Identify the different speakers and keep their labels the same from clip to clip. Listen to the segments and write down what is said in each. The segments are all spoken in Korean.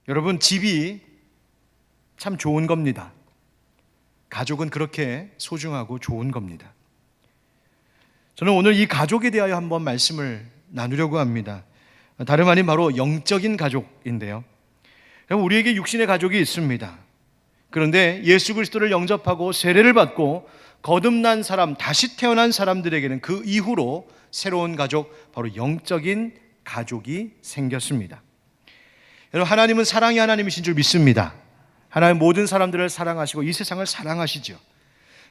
Speaker 1: 여러분, 집이 참 좋은 겁니다. 가족은 그렇게 소중하고 좋은 겁니다. 저는 오늘 이 가족에 대하여 한번 말씀을 나누려고 합니다. 다름 아닌 바로 영적인 가족인데요. 우리에게 육신의 가족이 있습니다. 그런데 예수 그리스도를 영접하고 세례를 받고 거듭난 사람, 다시 태어난 사람들에게는 그 이후로 새로운 가족, 바로 영적인 가족이 생겼습니다. 여러분, 하나님은 사랑의 하나님이신 줄 믿습니다. 하나님 모든 사람들을 사랑하시고 이 세상을 사랑하시죠.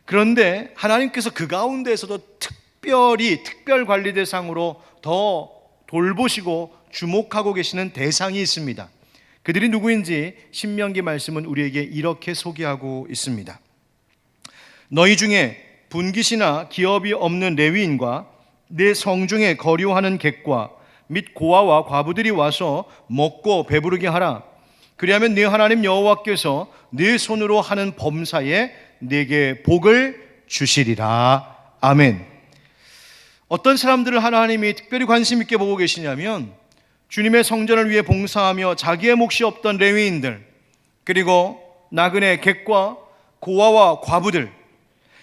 Speaker 1: 그런데 하나님께서 그 가운데에서도 특별히 특별 관리 대상으로 더 돌보시고 주목하고 계시는 대상이 있습니다. 그들이 누구인지 신명기 말씀은 우리에게 이렇게 소개하고 있습니다. 너희 중에 분깃이나 기업이 없는 레위인과 내 성중에 거류하는 객과 및 고아와 과부들이 와서 먹고 배부르게 하라. 그리하면 네 하나님 여호와께서 네 손으로 하는 범사에 네게 복을 주시리라. 아멘. 어떤 사람들을 하나님이 특별히 관심 있게 보고 계시냐면 주님의 성전을 위해 봉사하며 자기의 몫이 없던 레위인들, 그리고 나그네 객과 고아와 과부들,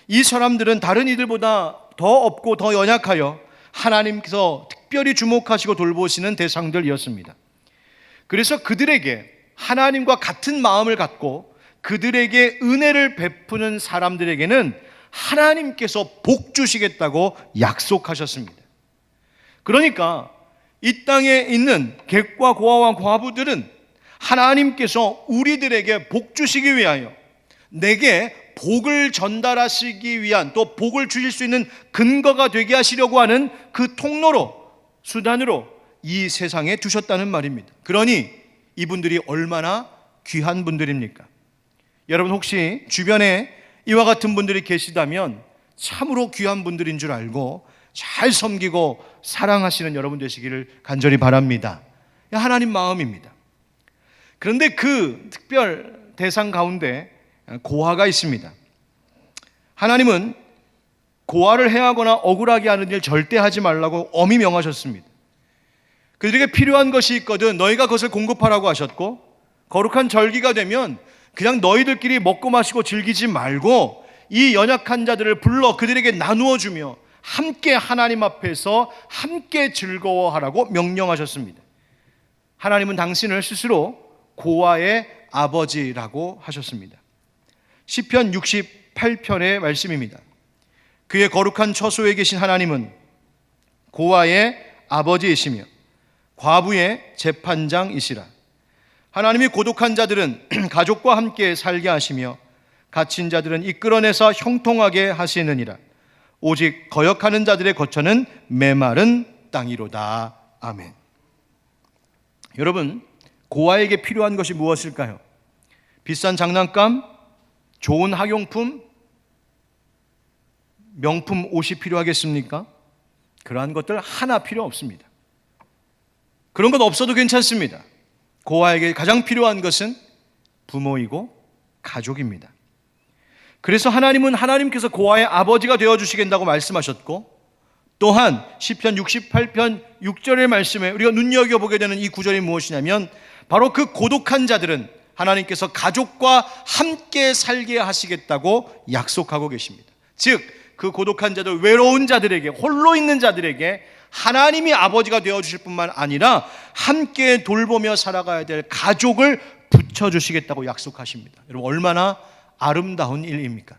Speaker 1: 이 사람들은 다른 이들보다 더 없고 더 연약하여 하나님께서 특별히 주목하시고 돌보시는 대상들이었습니다. 그래서 그들에게 하나님과 같은 마음을 갖고 그들에게 은혜를 베푸는 사람들에게는 하나님께서 복 주시겠다고 약속하셨습니다. 그러니까 이 땅에 있는 객과 고아와 과부들은 하나님께서 우리들에게 복 주시기 위하여, 내게 복을 전달하시기 위한, 또 복을 주실 수 있는 근거가 되게 하시려고 하는 그 통로로, 수단으로 이 세상에 두셨다는 말입니다. 그러니 이분들이 얼마나 귀한 분들입니까? 여러분, 혹시 주변에 이와 같은 분들이 계시다면 참으로 귀한 분들인 줄 알고 잘 섬기고 사랑하시는 여러분 되시기를 간절히 바랍니다. 하나님 마음입니다. 그런데 그 특별 대상 가운데 고아가 있습니다. 하나님은 고아를 해하거나 억울하게 하는 일 절대 하지 말라고 엄히 명하셨습니다. 그들에게 필요한 것이 있거든 너희가 그것을 공급하라고 하셨고, 거룩한 절기가 되면 그냥 너희들끼리 먹고 마시고 즐기지 말고 이 연약한 자들을 불러 그들에게 나누어 주며 함께 하나님 앞에서 함께 즐거워하라고 명령하셨습니다. 하나님은 당신을 스스로 고아의 아버지라고 하셨습니다. 시편 68편의 말씀입니다. 그의 거룩한 처소에 계신 하나님은 고아의 아버지이시며 과부의 재판장이시라. 하나님이 고독한 자들은 가족과 함께 살게 하시며 갇힌 자들은 이끌어내서 형통하게 하시느니라. 오직 거역하는 자들의 거처는 메마른 땅이로다. 아멘. 여러분, 고아에게 필요한 것이 무엇일까요? 비싼 장난감, 좋은 학용품, 명품 옷이 필요하겠습니까? 그러한 것들 하나 필요 없습니다. 그런 것 없어도 괜찮습니다. 고아에게 가장 필요한 것은 부모이고 가족입니다. 그래서 하나님은 하나님께서 고아의 아버지가 되어주시겠다고 말씀하셨고, 또한 시편 68편 6절의 말씀에 우리가 눈여겨보게 되는 이 구절이 무엇이냐면 바로 그 고독한 자들은 하나님께서 가족과 함께 살게 하시겠다고 약속하고 계십니다. 즉, 그 고독한 자들, 외로운 자들에게, 홀로 있는 자들에게 하나님이 아버지가 되어주실 뿐만 아니라 함께 돌보며 살아가야 될 가족을 붙여주시겠다고 약속하십니다. 여러분, 얼마나 아름다운 일입니까?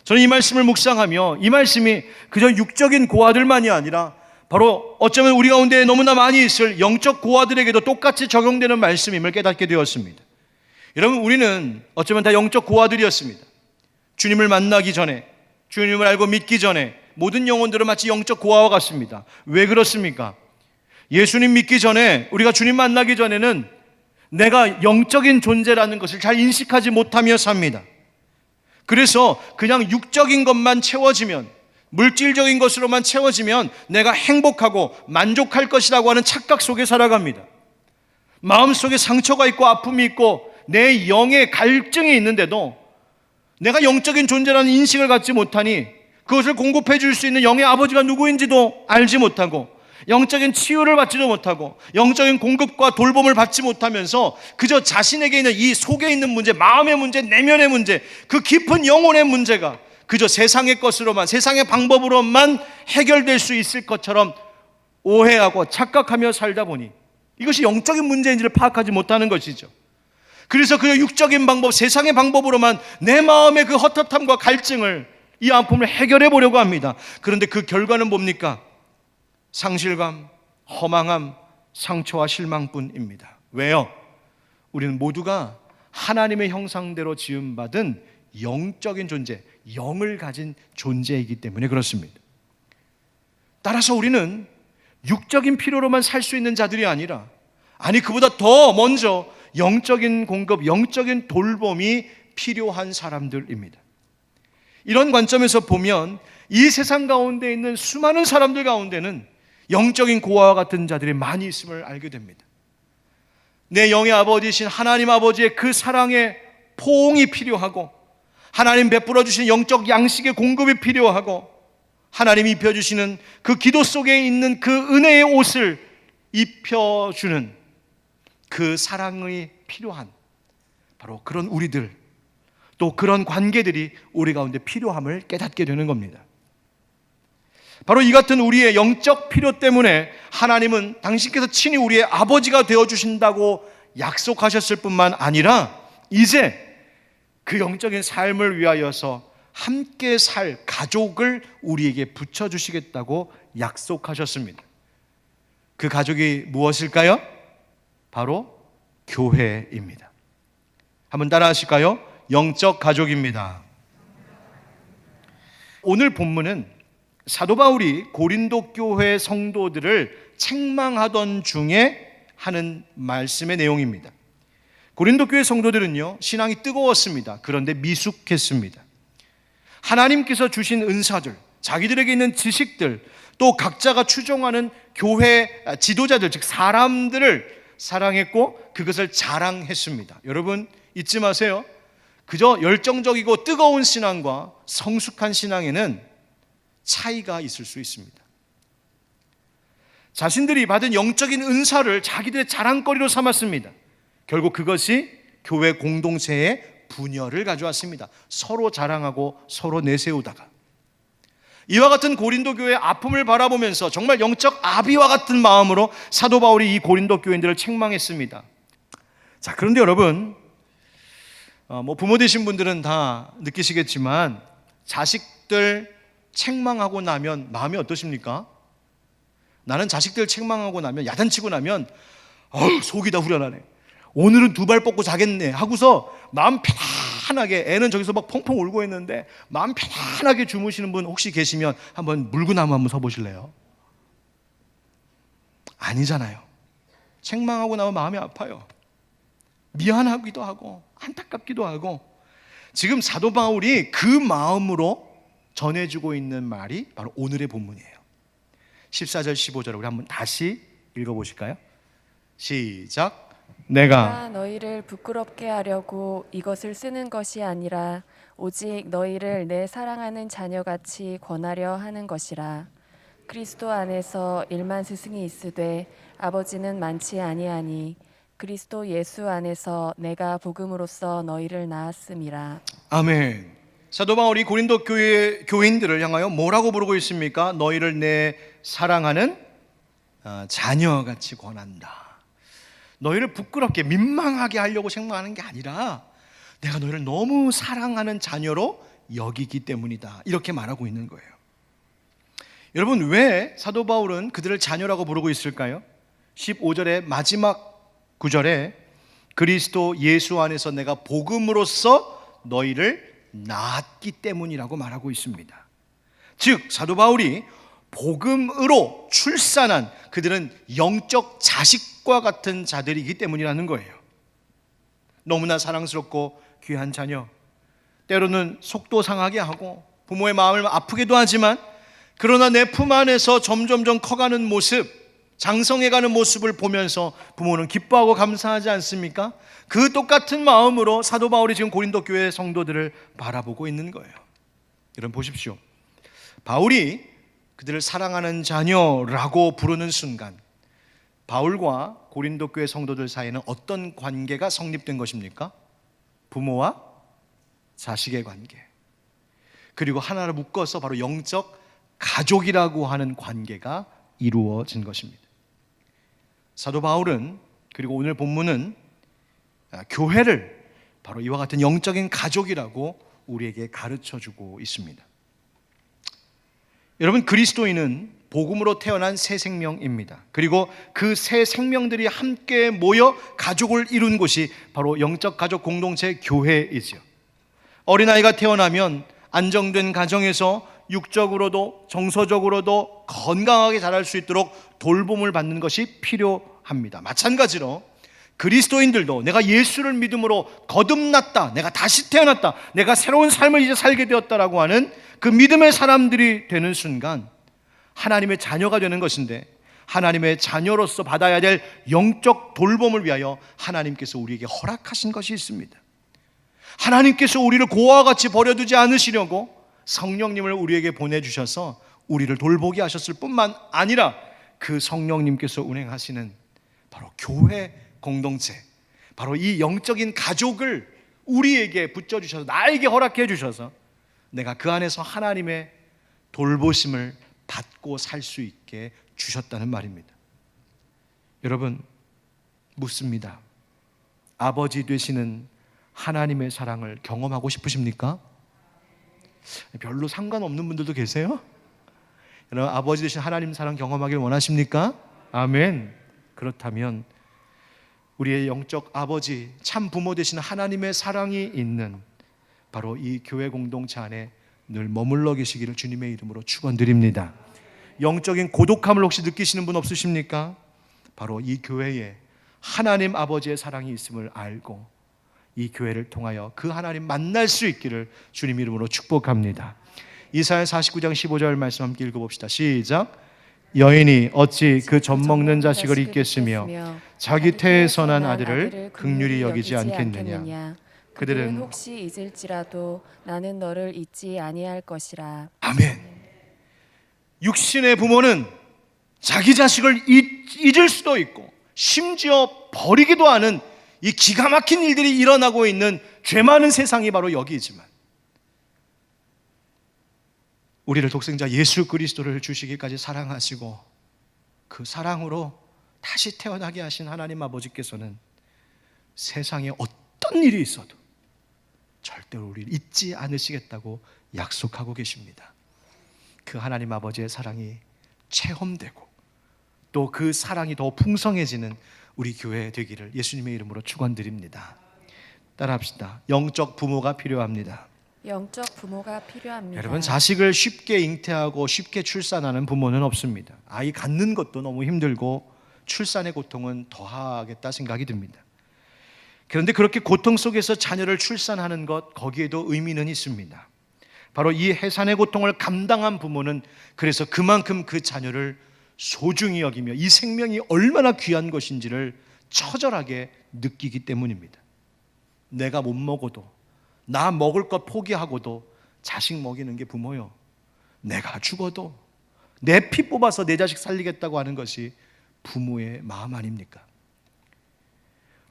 Speaker 1: 저는 이 말씀을 묵상하며 이 말씀이 그저 육적인 고아들만이 아니라 바로 어쩌면 우리 가운데 너무나 많이 있을 영적 고아들에게도 똑같이 적용되는 말씀임을 깨닫게 되었습니다. 여러분, 우리는 어쩌면 다 영적 고아들이었습니다. 주님을 만나기 전에, 주님을 알고 믿기 전에 모든 영혼들은 마치 영적 고아와 같습니다. 왜 그렇습니까? 예수님 믿기 전에, 우리가 주님 만나기 전에는 내가 영적인 존재라는 것을 잘 인식하지 못하며 삽니다. 그래서 그냥 육적인 것만 채워지면, 물질적인 것으로만 채워지면 내가 행복하고 만족할 것이라고 하는 착각 속에 살아갑니다. 마음속에 상처가 있고 아픔이 있고 내 영에 갈증이 있는데도 내가 영적인 존재라는 인식을 갖지 못하니 그것을 공급해 줄 수 있는 영의 아버지가 누구인지도 알지 못하고 영적인 치유를 받지도 못하고 영적인 공급과 돌봄을 받지 못하면서 그저 자신에게 있는 이 속에 있는 문제, 마음의 문제, 내면의 문제, 그 깊은 영혼의 문제가 그저 세상의 것으로만, 세상의 방법으로만 해결될 수 있을 것처럼 오해하고 착각하며 살다 보니 이것이 영적인 문제인지를 파악하지 못하는 것이죠. 그래서 그 육적인 방법, 세상의 방법으로만 내 마음의 그 헛헛함과 갈증을, 이 아픔을 해결해 보려고 합니다. 그런데 그 결과는 뭡니까? 상실감, 허망함, 상처와 실망뿐입니다. 왜요? 우리는 모두가 하나님의 형상대로 지음받은 영적인 존재, 영을 가진 존재이기 때문에 그렇습니다. 따라서 우리는 육적인 필요로만 살 수 있는 자들이 아니라, 아니 그보다 더 먼저 영적인 공급, 영적인 돌봄이 필요한 사람들입니다. 이런 관점에서 보면 이 세상 가운데 있는 수많은 사람들 가운데는 영적인 고아와 같은 자들이 많이 있음을 알게 됩니다. 내 영의 아버지이신 하나님 아버지의 그 사랑의 포옹이 필요하고, 하나님 베풀어 주신 영적 양식의 공급이 필요하고, 하나님이 입혀주시는 그 기도 속에 있는 그 은혜의 옷을 입혀주는 그 사랑이 필요한 바로 그런 우리들, 또 그런 관계들이 우리 가운데 필요함을 깨닫게 되는 겁니다. 바로 이 같은 우리의 영적 필요 때문에 하나님은 당신께서 친히 우리의 아버지가 되어주신다고 약속하셨을 뿐만 아니라 이제 그 영적인 삶을 위하여서 함께 살 가족을 우리에게 붙여주시겠다고 약속하셨습니다. 그 가족이 무엇일까요? 바로 교회입니다. 한번 따라 하실까요? 영적 가족입니다. 오늘 본문은 사도 바울이 고린도 교회 성도들을 책망하던 중에 하는 말씀의 내용입니다. 고린도 교회 성도들은요, 신앙이 뜨거웠습니다. 그런데 미숙했습니다. 하나님께서 주신 은사들, 자기들에게 있는 지식들, 또 각자가 추종하는 교회 지도자들, 즉 사람들을 사랑했고 그것을 자랑했습니다. 여러분 잊지 마세요. 그저 열정적이고 뜨거운 신앙과 성숙한 신앙에는 차이가 있을 수 있습니다. 자신들이 받은 영적인 은사를 자기들의 자랑거리로 삼았습니다. 결국 그것이 교회 공동체의 분열을 가져왔습니다. 서로 자랑하고 서로 내세우다가, 이와 같은 고린도 교회의 아픔을 바라보면서 정말 영적 아비와 같은 마음으로 사도 바울이 이 고린도 교인들을 책망했습니다. 자, 그런데 여러분, 부모 되신 분들은 다 느끼시겠지만 자식들 책망하고 나면 마음이 어떠십니까? 나는 자식들 책망하고 나면, 야단치고 나면 속이 다 후련하네. 오늘은 두 발 뻗고 자겠네 하고서 마음 편안하게, 애는 저기서 막 펑펑 울고 있는데 마음 편안하게 주무시는 분 혹시 계시면 한번 물구나무 한번 서보실래요? 아니잖아요. 책망하고 나면 마음이 아파요. 미안하기도 하고 안타깝기도 하고. 지금 사도 바울이 그 마음으로 전해주고 있는 말이 바로 오늘의 본문이에요. 14절 15절을 우리 한번 다시 읽어보실까요? 시작. 내가
Speaker 2: 너희를 부끄럽게 하려고 이것을 쓰는 것이 아니라 오직 너희를 내 사랑하는 자녀같이 권하려 하는 것이라. 그리스도 안에서 일만 스승이 있으되 아버지는 많지 아니하니 그리스도 예수 안에서 내가 복음으로써 너희를 낳았음이라.
Speaker 1: 아멘. 사도 바울이 고린도 교회 교인들을 향하여 뭐라고 부르고 있습니까? 너희를 내 사랑하는 자녀같이 권한다. 너희를 부끄럽게 민망하게 하려고 책망하는 게 아니라 내가 너희를 너무 사랑하는 자녀로 여기기 때문이다. 이렇게 말하고 있는 거예요. 여러분, 왜 사도 바울은 그들을 자녀라고 부르고 있을까요? 15절의 마지막 구절에 그리스도 예수 안에서 내가 복음으로써 너희를 낳았기 때문이라고 말하고 있습니다. 즉 사도 바울이 복음으로 출산한 그들은 영적 자식과 같은 자들이기 때문이라는 거예요. 너무나 사랑스럽고 귀한 자녀, 때로는 속도 상하게 하고 부모의 마음을 아프게도 하지만, 그러나 내 품 안에서 점점점 커가는 모습, 장성해가는 모습을 보면서 부모는 기뻐하고 감사하지 않습니까? 그 똑같은 마음으로 사도 바울이 지금 고린도 교회 성도들을 바라보고 있는 거예요. 여러분 보십시오. 바울이 그들을 사랑하는 자녀라고 부르는 순간 바울과 고린도 교회 성도들 사이에는 어떤 관계가 성립된 것입니까? 부모와 자식의 관계, 그리고 하나를 묶어서 바로 영적 가족이라고 하는 관계가 이루어진 것입니다. 사도 바울은, 그리고 오늘 본문은 교회를 바로 이와 같은 영적인 가족이라고 우리에게 가르쳐주고 있습니다. 여러분, 그리스도인은 복음으로 태어난 새 생명입니다. 그리고 그 새 생명들이 함께 모여 가족을 이룬 곳이 바로 영적 가족 공동체 교회이죠. 어린아이가 태어나면 안정된 가정에서 육적으로도 정서적으로도 건강하게 자랄 수 있도록 돌봄을 받는 것이 필요합니다. 마찬가지로 그리스도인들도 내가 예수를 믿음으로 거듭났다, 내가 다시 태어났다, 내가 새로운 삶을 이제 살게 되었다라고 하는 그 믿음의 사람들이 되는 순간 하나님의 자녀가 되는 것인데, 하나님의 자녀로서 받아야 될 영적 돌봄을 위하여 하나님께서 우리에게 허락하신 것이 있습니다. 하나님께서 우리를 고아와 같이 버려두지 않으시려고 성령님을 우리에게 보내주셔서 우리를 돌보게 하셨을 뿐만 아니라 그 성령님께서 운행하시는 바로 교회 공동체, 바로 이 영적인 가족을 우리에게 붙여주셔서, 나에게 허락해 주셔서 내가 그 안에서 하나님의 돌보심을 받고 살 수 있게 주셨다는 말입니다. 여러분, 묻습니다. 아버지 되시는 하나님의 사랑을 경험하고 싶으십니까? 별로 상관없는 분들도 계세요? 여러분, 아버지 되신 하나님 사랑 경험하길 원하십니까? 아멘. 그렇다면 우리의 영적 아버지, 참 부모 되시는 하나님의 사랑이 있는 바로 이 교회 공동체 안에 늘 머물러 계시기를 주님의 이름으로 축원드립니다. 영적인 고독함을 혹시 느끼시는 분 없으십니까? 바로 이 교회에 하나님 아버지의 사랑이 있음을 알고 이 교회를 통하여 그 하나님 만날 수 있기를 주님 이름으로 축복합니다. 이사야 49장 15절 말씀 함께 읽어봅시다. 시작. 여인이 어찌 그 젖먹는 자식을 잊겠으며 자기 태에서 난 아들을 긍휼히 여기지 않겠느냐.
Speaker 2: 그들은 혹시 잊을지라도 나는 너를 잊지 아니할 것이라.
Speaker 1: 아멘. 육신의 부모는 자기 자식을 잊을 수도 있고 심지어 버리기도 하는 이 기가 막힌 일들이 일어나고 있는 죄 많은 세상이 바로 여기이지만, 우리를 독생자 예수 그리스도를 주시기까지 사랑하시고 그 사랑으로 다시 태어나게 하신 하나님 아버지께서는 세상에 어떤 일이 있어도 절대로 우리를 잊지 않으시겠다고 약속하고 계십니다. 그 하나님 아버지의 사랑이 체험되고 또 그 사랑이 더 풍성해지는 우리 교회 되기를 예수님의 이름으로 축원드립니다. 따라합시다. 영적 부모가 필요합니다.
Speaker 2: 영적 부모가 필요합니다.
Speaker 1: 여러분, 자식을 쉽게 잉태하고 쉽게 출산하는 부모는 없습니다. 아이 갖는 것도 너무 힘들고 출산의 고통은 더하겠다 생각이 듭니다. 그런데 그렇게 고통 속에서 자녀를 출산하는 것, 거기에도 의미는 있습니다. 바로 이 해산의 고통을 감당한 부모는 그래서 그만큼 그 자녀를 소중히 여기며 이 생명이 얼마나 귀한 것인지를 처절하게 느끼기 때문입니다. 내가 못 먹어도, 나 먹을 것 포기하고도 자식 먹이는 게 부모요. 내가 죽어도 내 피 뽑아서 내 자식 살리겠다고 하는 것이 부모의 마음 아닙니까?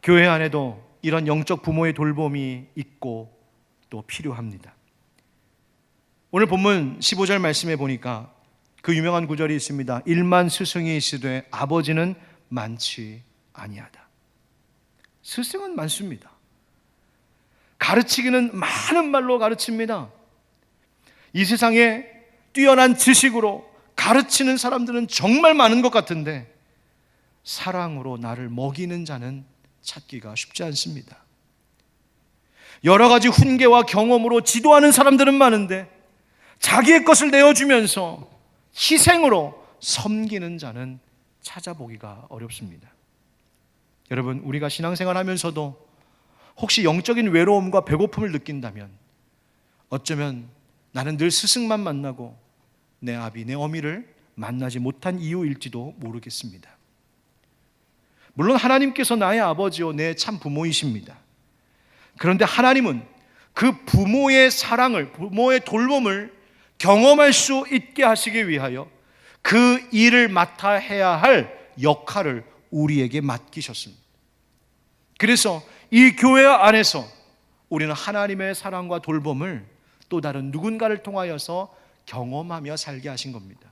Speaker 1: 교회 안에도 이런 영적 부모의 돌봄이 있고 또 필요합니다. 오늘 본문 15절 말씀에 보니까 그 유명한 구절이 있습니다. 일만 스승이 있으되 아버지는 많지 아니하다. 스승은 많습니다. 가르치기는 많은 말로 가르칩니다. 이 세상에 뛰어난 지식으로 가르치는 사람들은 정말 많은 것 같은데 사랑으로 나를 먹이는 자는 찾기가 쉽지 않습니다. 여러 가지 훈계와 경험으로 지도하는 사람들은 많은데 자기의 것을 내어주면서 희생으로 섬기는 자는 찾아보기가 어렵습니다. 여러분, 우리가 신앙생활 하면서도 혹시 영적인 외로움과 배고픔을 느낀다면 어쩌면 나는 늘 스승만 만나고 내 아비, 내 어미를 만나지 못한 이유일지도 모르겠습니다. 물론 하나님께서 나의 아버지요 내 참 부모이십니다. 그런데 하나님은 그 부모의 사랑을, 부모의 돌봄을 경험할 수 있게 하시기 위하여 그 일을 맡아 해야 할 역할을 우리에게 맡기셨습니다. 그래서 이 교회 안에서 우리는 하나님의 사랑과 돌봄을 또 다른 누군가를 통하여서 경험하며 살게 하신 겁니다.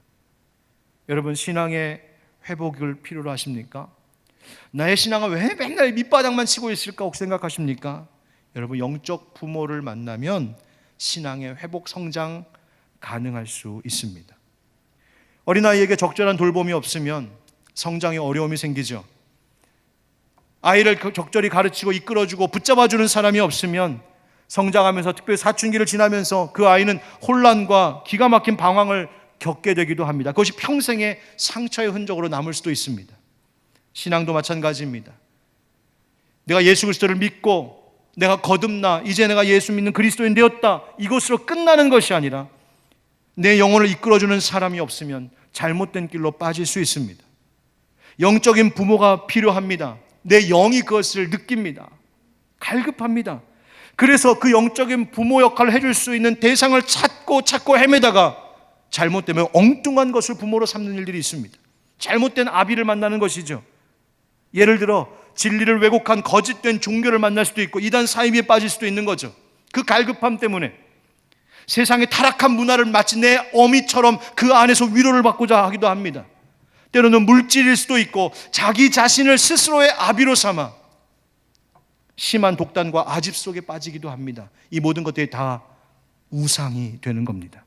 Speaker 1: 여러분, 신앙의 회복을 필요로 하십니까? 나의 신앙은 왜 맨날 밑바닥만 치고 있을까 혹 생각하십니까? 여러분, 영적 부모를 만나면 신앙의 회복 성장 가능할 수 있습니다. 어린아이에게 적절한 돌봄이 없으면 성장에 어려움이 생기죠. 아이를 적절히 가르치고 이끌어주고 붙잡아주는 사람이 없으면 성장하면서, 특별히 사춘기를 지나면서 그 아이는 혼란과 기가 막힌 방황을 겪게 되기도 합니다. 그것이 평생의 상처의 흔적으로 남을 수도 있습니다. 신앙도 마찬가지입니다. 내가 예수 그리스도를 믿고 내가 거듭나 이제 내가 예수 믿는 그리스도인 되었다, 이것으로 끝나는 것이 아니라 내 영혼을 이끌어주는 사람이 없으면 잘못된 길로 빠질 수 있습니다. 영적인 부모가 필요합니다. 내 영이 그것을 느낍니다. 갈급합니다. 그래서 그 영적인 부모 역할을 해줄 수 있는 대상을 찾고 헤매다가 잘못되면 엉뚱한 것을 부모로 삼는 일들이 있습니다. 잘못된 아비를 만나는 것이죠. 예를 들어 진리를 왜곡한 거짓된 종교를 만날 수도 있고 이단 사이비에 빠질 수도 있는 거죠. 그 갈급함 때문에 세상의 타락한 문화를 마치 내 어미처럼 그 안에서 위로를 받고자 하기도 합니다. 때로는 물질일 수도 있고 자기 자신을 스스로의 아비로 삼아 심한 독단과 아집 속에 빠지기도 합니다. 이 모든 것들이 다 우상이 되는 겁니다.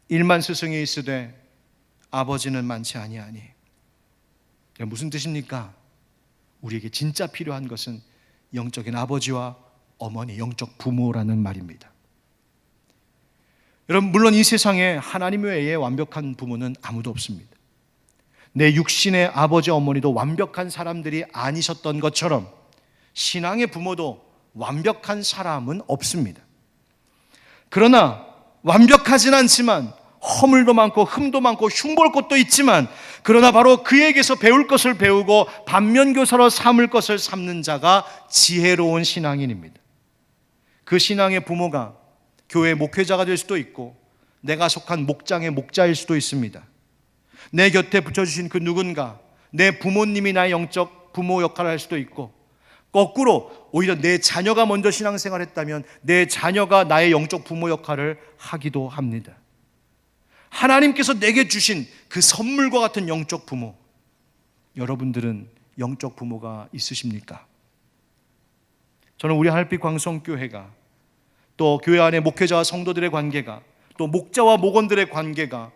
Speaker 1: 일만 스승이 있으되 아버지는 많지 아니하니. 무슨 뜻입니까? 우리에게 진짜 필요한 것은 영적인 아버지와 어머니, 영적 부모라는 말입니다. 여러분, 물론 이 세상에 하나님 외에 완벽한 부모는 아무도 없습니다. 내 육신의 아버지 어머니도 완벽한 사람들이 아니셨던 것처럼 신앙의 부모도 완벽한 사람은 없습니다. 그러나 완벽하진 않지만 허물도 많고 흠도 많고 흉볼 것도 있지만, 그러나 바로 그에게서 배울 것을 배우고 반면교사로 삼을 것을 삼는 자가 지혜로운 신앙인입니다. 그 신앙의 부모가 교회 목회자가 될 수도 있고 내가 속한 목장의 목자일 수도 있습니다. 내 곁에 붙여주신 그 누군가, 내 부모님이 나의 영적 부모 역할을 할 수도 있고, 거꾸로 오히려 내 자녀가 먼저 신앙생활을 했다면 내 자녀가 나의 영적 부모 역할을 하기도 합니다. 하나님께서 내게 주신 그 선물과 같은 영적 부모, 여러분들은 영적 부모가 있으십니까? 저는 우리 하늘빛 광성교회가, 또 교회 안에 목회자와 성도들의 관계가, 또 목자와 목원들의 관계가,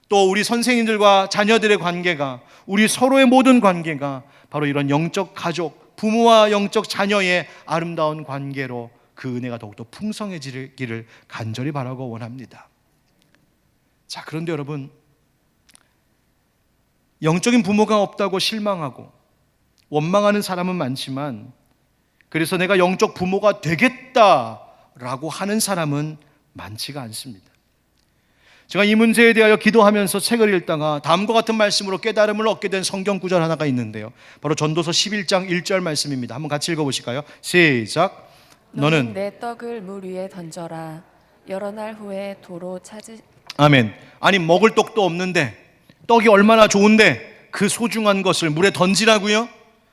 Speaker 1: 또 우리 선생님들과 자녀들의 관계가, 우리 서로의 모든 관계가 바로 이런 영적 가족, 부모와 영적 자녀의 아름다운 관계로 그 은혜가 더욱더 풍성해지기를 간절히 바라고 원합니다. 자, 그런데 여러분, 영적인 부모가 없다고 실망하고 원망하는 사람은 많지만, 그래서 내가 영적 부모가 되겠다라고 하는 사람은 많지가 않습니다. 제가 이 문제에 대하여 기도하면서 책을 읽다가 다음과 같은 말씀으로 깨달음을 얻게 된 성경 구절 하나가 있는데요, 바로 전도서 11장 1절 말씀입니다. 한번 같이 읽어보실까요? 시작. 너는
Speaker 2: 내 떡을 물 위에 던져라. 여러 날 후에 도로 찾으.
Speaker 1: 아멘. 아니, 먹을 떡도 없는데 떡이 얼마나 좋은데 그 소중한 것을 물에 던지라고요?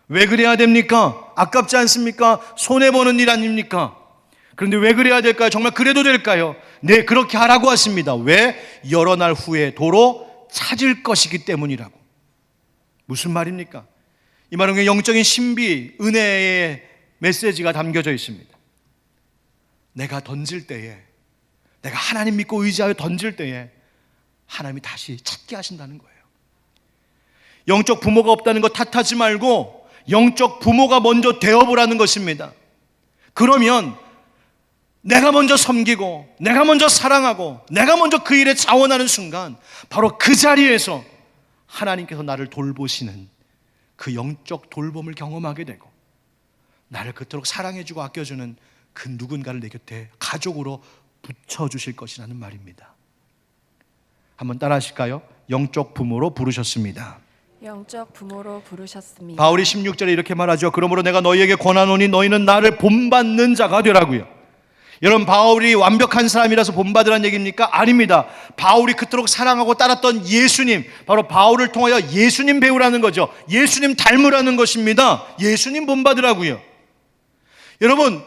Speaker 1: 왜 그래야 됩니까? 아깝지 않습니까? 손해보는 일 아닙니까? 그런데 왜 그래야 될까요? 정말 그래도 될까요? 네, 그렇게 하라고 하십니다. 왜? 여러 날 후에 도로 찾을 것이기 때문이라고. 무슨 말입니까? 이 말은 영적인 신비, 은혜의 메시지가 담겨져 있습니다. 내가 던질 때에, 내가 하나님 믿고 의지하여 던질 때에 하나님이 다시 찾게 하신다는 거예요. 영적 부모가 없다는 거 탓하지 말고 영적 부모가 먼저 되어보라는 것입니다. 그러면 내가 먼저 섬기고 내가 먼저 사랑하고 내가 먼저 그 일에 자원하는 순간 바로 그 자리에서 하나님께서 나를 돌보시는 그 영적 돌봄을 경험하게 되고, 나를 그토록 사랑해주고 아껴주는 그 누군가를 내 곁에 가족으로 붙여주실 것이라는 말입니다. 한번 따라 하실까요? 영적 부모로 부르셨습니다.
Speaker 2: 영적 부모로 부르셨습니다.
Speaker 1: 바울이 16절에 이렇게 말하죠. 그러므로 내가 너희에게 권하노니 너희는 나를 본받는 자가 되라고요. 여러분, 바울이 완벽한 사람이라서 본받으라는 얘기입니까? 아닙니다. 바울이 그토록 사랑하고 따랐던 예수님, 바로 바울을 통하여 예수님 배우라는 거죠. 예수님 닮으라는 것입니다. 예수님 본받으라고요. 여러분,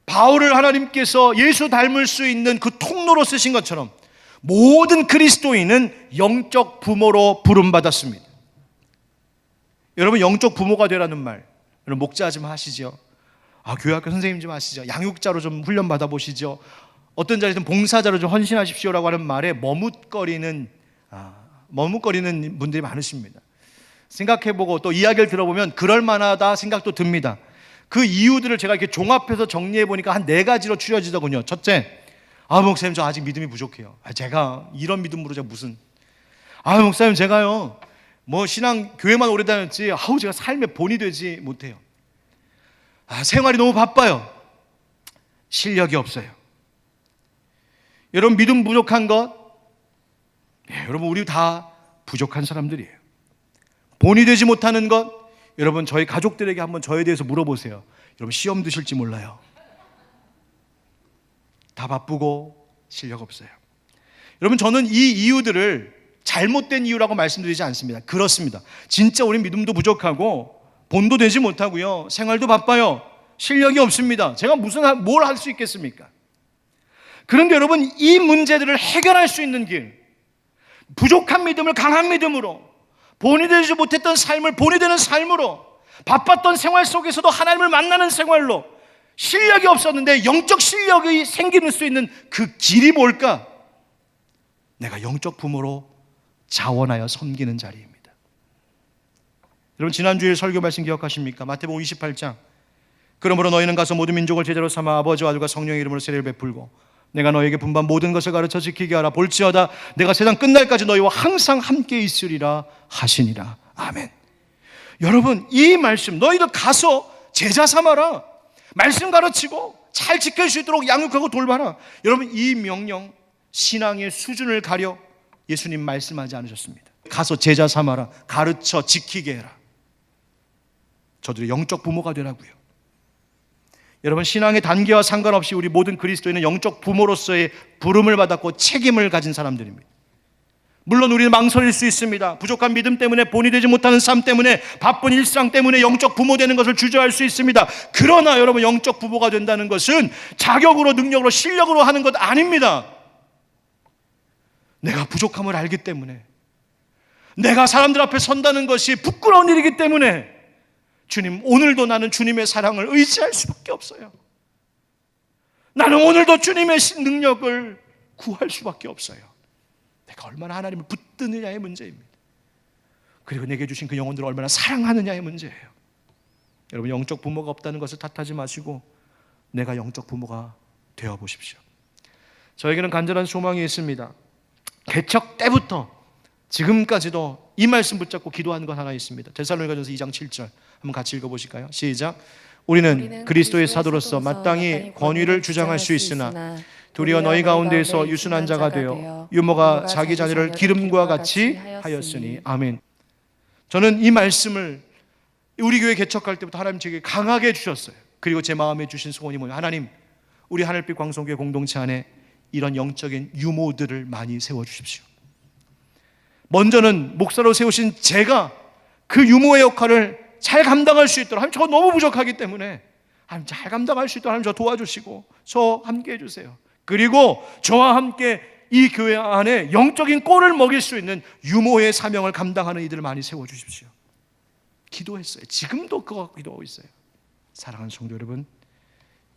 Speaker 1: 바울을 하나님께서 예수 닮을 수 있는 그 통로로 쓰신 것처럼 모든 그리스도인은 영적 부모로 부름받았습니다. 여러분, 영적 부모가 되라는 말, 여러분 목자 좀 하시죠. 교회학교 선생님 좀 하시죠. 양육자로 좀 훈련 받아보시죠. 어떤 자리든 봉사자로 좀 헌신하십시오라고 하는 말에 머뭇거리는 분들이 많으십니다. 생각해보고 또 이야기를 들어보면 그럴만하다 생각도 듭니다. 그 이유들을 제가 이렇게 종합해서 정리해보니까 한 4가지로 추려지더군요. 첫째, 목사님 저 아직 믿음이 부족해요. 제가 이런 믿음으로 제가 무슨 목사님 제가요 신앙 교회만 오래 다녔지 제가 삶에 본이 되지 못해요. 생활이 너무 바빠요. 실력이 없어요. 여러분, 믿음 부족한 것, 여러분 우리 다 부족한 사람들이에요. 본이 되지 못하는 것, 여러분 저희 가족들에게 한번 저에 대해서 물어보세요. 여러분 시험 드실지 몰라요. 다 바쁘고 실력 없어요. 여러분, 저는 이 이유들을 잘못된 이유라고 말씀드리지 않습니다. 그렇습니다. 진짜 우리 믿음도 부족하고 본도 되지 못하고요, 생활도 바빠요, 실력이 없습니다. 제가 뭘 할 수 있겠습니까? 그런데 여러분, 이 문제들을 해결할 수 있는 길, 부족한 믿음을 강한 믿음으로, 본이 되지 못했던 삶을 본이 되는 삶으로, 바빴던 생활 속에서도 하나님을 만나는 생활로, 실력이 없었는데 영적 실력이 생길 수 있는 그 길이 뭘까? 내가 영적 부모로 자원하여 섬기는 자리입니다. 여러분, 지난주에 설교 말씀 기억하십니까? 마태복음 28장. 그러므로 너희는 가서 모든 민족을 제자로 삼아 아버지와 아들과 성령의 이름으로 세례를 베풀고 내가 너에게 분반 모든 것을 가르쳐 지키게 하라. 볼지어다 내가 세상 끝날까지 너희와 항상 함께 있으리라 하시니라. 아멘. 여러분, 이 말씀, 너희들 가서 제자 삼아라, 말씀 가르치고 잘 지킬 수 있도록 양육하고 돌봐라. 여러분, 이 명령, 신앙의 수준을 가려 예수님 말씀하지 않으셨습니다. 가서 제자 삼아라, 가르쳐 지키게 해라. 저들의 영적 부모가 되라고요. 여러분, 신앙의 단계와 상관없이 우리 모든 그리스도인은 영적 부모로서의 부름을 받았고 책임을 가진 사람들입니다. 물론 우리는 망설일 수 있습니다. 부족한 믿음 때문에, 본이 되지 못하는 삶 때문에, 바쁜 일상 때문에 영적 부모 되는 것을 주저할 수 있습니다. 그러나 여러분, 영적 부모가 된다는 것은 자격으로, 능력으로, 실력으로 하는 것 아닙니다. 내가 부족함을 알기 때문에, 내가 사람들 앞에 선다는 것이 부끄러운 일이기 때문에 주님, 오늘도 나는 주님의 사랑을 의지할 수밖에 없어요. 나는 오늘도 주님의 능력을 구할 수밖에 없어요. 내가 얼마나 하나님을 붙드느냐의 문제입니다. 그리고 내게 주신 그 영혼들을 얼마나 사랑하느냐의 문제예요. 여러분, 영적 부모가 없다는 것을 탓하지 마시고 내가 영적 부모가 되어보십시오. 저에게는 간절한 소망이 있습니다. 개척 때부터 지금까지도 이 말씀 붙잡고 기도하는 것 하나 있습니다. 데살로니가전서 2장 7절 한번 같이 읽어보실까요? 시작. 우리는 그리스도의 사도로서 마땅히 권위를 주장할 수 있으나 도리어 너희 가운데에서 유순한 자가 되어 유모가 자기 자녀를 기름과 같이 하였으니. 아멘. 저는 이 말씀을 우리 교회 개척할 때부터 하나님 제게 강하게 주셨어요. 그리고 제 마음에 주신 소원이 뭐냐, 하나님, 우리 하늘빛 광성교회 공동체 안에 이런 영적인 유모들을 많이 세워주십시오. 먼저는 목사로 세우신 제가 그 유모의 역할을 잘 감당할 수 있도록, 하나님 저 너무 부족하기 때문에 하나님 잘 감당할 수 있도록 하나님 저 도와주시고 저 함께 해주세요. 그리고 저와 함께 이 교회 안에 영적인 꼴을 먹일 수 있는 유모의 사명을 감당하는 이들을 많이 세워주십시오. 기도했어요. 지금도 그거 기도하고 있어요. 사랑하는 성도 여러분,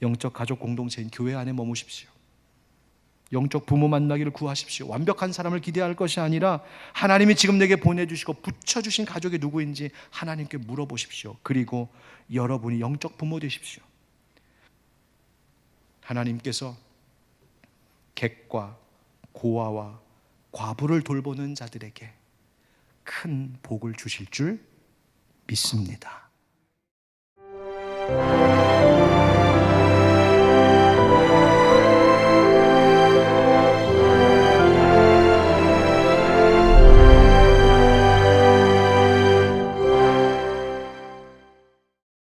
Speaker 1: 영적 가족 공동체인 교회 안에 머무십시오. 영적 부모 만나기를 구하십시오. 완벽한 사람을 기대할 것이 아니라 하나님이 지금 내게 보내주시고 붙여주신 가족이 누구인지 하나님께 물어보십시오. 그리고 여러분이 영적 부모 되십시오. 하나님께서 객과 고아와 과부를 돌보는 자들에게 큰 복을 주실 줄 믿습니다.